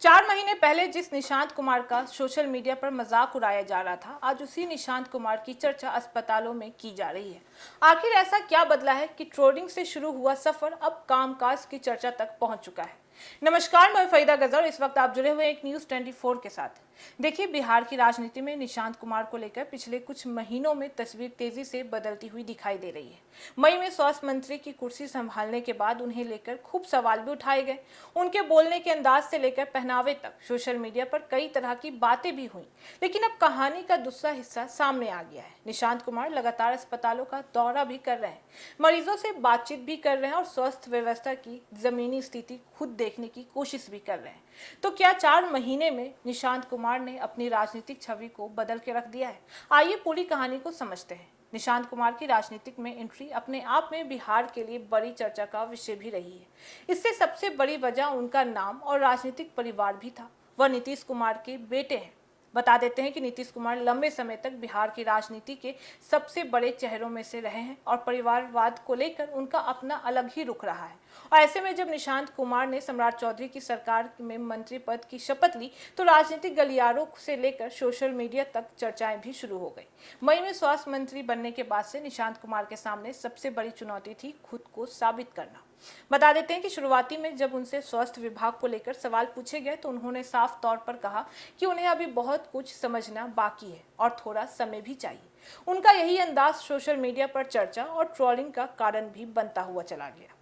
4 महीने पहले जिस निशांत कुमार का सोशल मीडिया पर मजाक उड़ाया जा रहा था, आज उसी निशांत कुमार की चर्चा अस्पतालों में की जा रही है। आखिर ऐसा क्या बदला है कि ट्रोलिंग से शुरू हुआ सफर अब कामकाज की चर्चा तक पहुंच चुका है। नमस्कार, मैं फरीदा गजर। इस वक्त आप जुड़े हुए एक न्यूज 24 के साथ। देखिए, बिहार की राजनीति में निशांत कुमार को लेकर पिछले कुछ महीनों में तस्वीर तेजी से बदलती हुई दिखाई दे रही है। मई में स्वास्थ्य मंत्री की कुर्सी संभालने के बाद उन्हें लेकर खूब सवाल भी उठाए गए। उनके बोलने के अंदाज से लेकर पहनावे तक सोशल मीडिया पर कई तरह की बातें भी हुई। लेकिन अब कहानी का दूसरा हिस्सा सामने आ गया है। निशांत कुमार लगातार अस्पतालों का दौरा भी कर रहे हैं, मरीजों से बातचीत भी कर रहे हैं और स्वास्थ्य व्यवस्था की जमीनी स्थिति खुद देखने की कोशिश भी कर रहे हैं। तो क्या 4 महीने में निशांत कुमार ने अपनी राजनीतिक छवि को बदल के रख दिया है? आइए पूरी कहानी को समझते हैं। निशांत कुमार की राजनीतिक में एंट्री अपने आप में बिहार के लिए बड़ी चर्चा का विषय भी रही है। इससे सबसे बड़ी वजह उनका नाम और राजनीतिक परिवार भी था। वह नीतीश कुमार के बेटे हैं। बता देते हैं कि नीतीश कुमार लंबे समय तक बिहार की राजनीति के सबसे बड़े चेहरों में से रहे हैं और परिवारवाद को लेकर उनका अपना अलग ही रुख रहा है। और ऐसे में जब निशांत कुमार ने सम्राट चौधरी की सरकार में मंत्री पद की शपथ ली तो राजनीतिक गलियारों से लेकर सोशल मीडिया तक चर्चाएं भी शुरू हो गई। मई में स्वास्थ्य मंत्री बनने के बाद से निशांत कुमार के सामने सबसे बड़ी चुनौती थी खुद को साबित करना। बता देते हैं कि शुरुआती में जब उनसे स्वास्थ्य विभाग को लेकर सवाल पूछे गए तो उन्होंने साफ तौर पर कहा कि उन्हें अभी बहुत कुछ समझना बाकी है और थोड़ा समय भी चाहिए। उनका यही अंदाज सोशल मीडिया पर चर्चा और ट्रोलिंग का कारण भी बनता हुआ चला गया।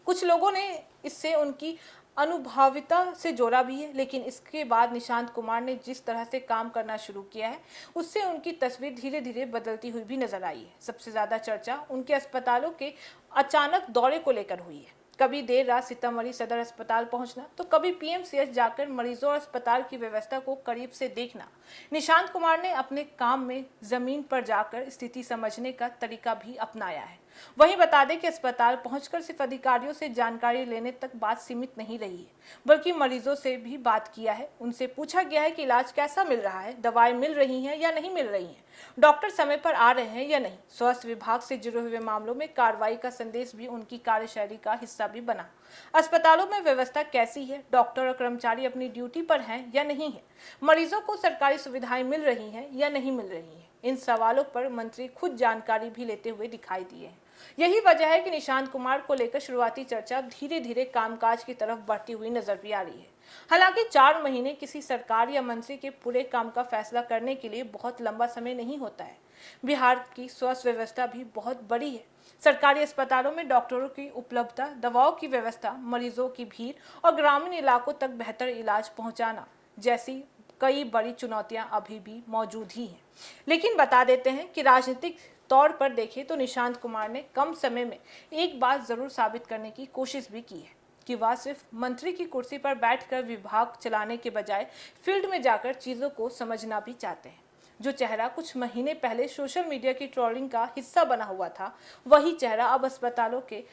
कुछ लोगों ने इससे उनकी अनुभविता से जोड़ा भी है, लेकिन इसके बाद निशांत कुमार ने जिस तरह से काम करना शुरू किया है उससे उनकी तस्वीर धीरे धीरे बदलती हुई भी नजर आई है। सबसे ज्यादा चर्चा उनके अस्पतालों के अचानक दौरे को लेकर हुई है। कभी देर रात सीतामढ़ी सदर अस्पताल पहुंचना तो कभी पीएमसीएच जाकर मरीजों और अस्पताल की व्यवस्था को करीब से देखना। निशांत कुमार ने अपने काम में जमीन पर जाकर स्थिति समझने का तरीका भी अपनाया है। वहीं बता दें कि अस्पताल पहुंचकर सिर्फ अधिकारियों से जानकारी लेने तक बात सीमित नहीं रही है, बल्कि मरीजों से भी बात किया है। उनसे पूछा गया है कि इलाज कैसा मिल रहा है, दवाएं मिल रही हैं या नहीं मिल रही हैं, डॉक्टर समय पर आ रहे हैं या नहीं। स्वास्थ्य विभाग से जुड़े हुए मामलों में कार्रवाई का संदेश भी उनकी कार्यशैली का हिस्सा भी बना। अस्पतालों में व्यवस्था कैसी है, डॉक्टर और कर्मचारी अपनी ड्यूटी पर हैं या नहीं है, मरीजों को सरकारी सुविधाएं मिल रही हैं या नहीं मिल रही हैं। इन सवालों पर मंत्री खुद जानकारी भी लेते हुए दिखाई दिए हैं। यही वजह है कि निशांत कुमार को लेकर शुरुआती चर्चा धीरे धीरे कामकाज की तरफ बढ़ती हुई नजर भी आ रही है। हालांकि 4 महीने किसी सरकार या मंत्री के पूरे काम का फैसला करने के लिए बहुत लंबा समय नहीं होता है। बिहार की स्वास्थ्य व्यवस्था भी बहुत बड़ी है। सरकारी अस्पतालों में डॉक्टरों की उपलब्धता, दवाओं की व्यवस्था, मरीजों की भीड़ और ग्रामीण इलाकों तक बेहतर इलाज पहुंचाना जैसी कई बड़ी चुनौतियां अभी भी मौजूद ही हैं। लेकिन बता देते हैं कि राजनीतिक तौर पर देखें तो निशांत कुमार ने कम समय में एक बात जरूर साबित करने की कोशिश भी की है कि वह सिर्फ मंत्री की कुर्सी पर बैठकर विभाग चलाने के बजाय फील्ड में जाकर चीजों को समझना भी चाहते हैं। जो चेहरा कुछ महीने पहले सोशल मीडिया की ट्रोलिंग का हिस्सा बना हुआ था, वही चेहरा अब अस्पतालों के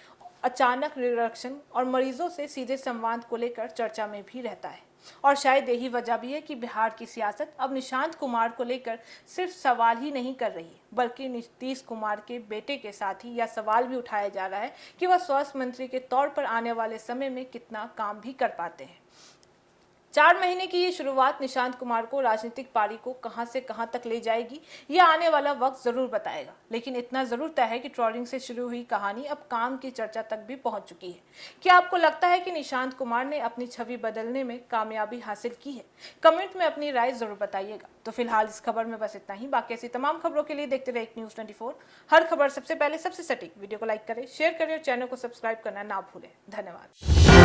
अचानक निरीक्षण और मरीजों से सीधे संवाद को लेकर चर्चा में भी रहता है। और शायद यही वजह भी है कि बिहार की सियासत अब निशांत कुमार को लेकर सिर्फ सवाल ही नहीं कर रही है, बल्कि नीतीश कुमार के बेटे के साथ ही यह सवाल भी उठाया जा रहा है कि वह स्वास्थ्य मंत्री के तौर पर आने वाले समय में कितना काम भी कर पाते हैं। 4 महीने की ये शुरुआत निशांत कुमार को राजनीतिक पारी को कहां से कहां तक ले जाएगी, यह आने वाला वक्त जरूर बताएगा। लेकिन इतना जरूर तय है कि ट्रोलिंग से शुरू हुई कहानी अब काम की चर्चा तक भी पहुंच चुकी है। क्या आपको लगता है कि निशांत कुमार ने अपनी छवि बदलने में कामयाबी हासिल की है? कमेंट में अपनी राय जरूर बताइएगा। तो फिलहाल इस खबर में बस इतना ही। बाकी ऐसी तमाम खबरों के लिए देखते रहे एक न्यूज 24। हर खबर सबसे पहले सबसे सटीक। वीडियो को लाइक करें, शेयर करें और चैनल को सब्सक्राइब करना ना भूलें। धन्यवाद।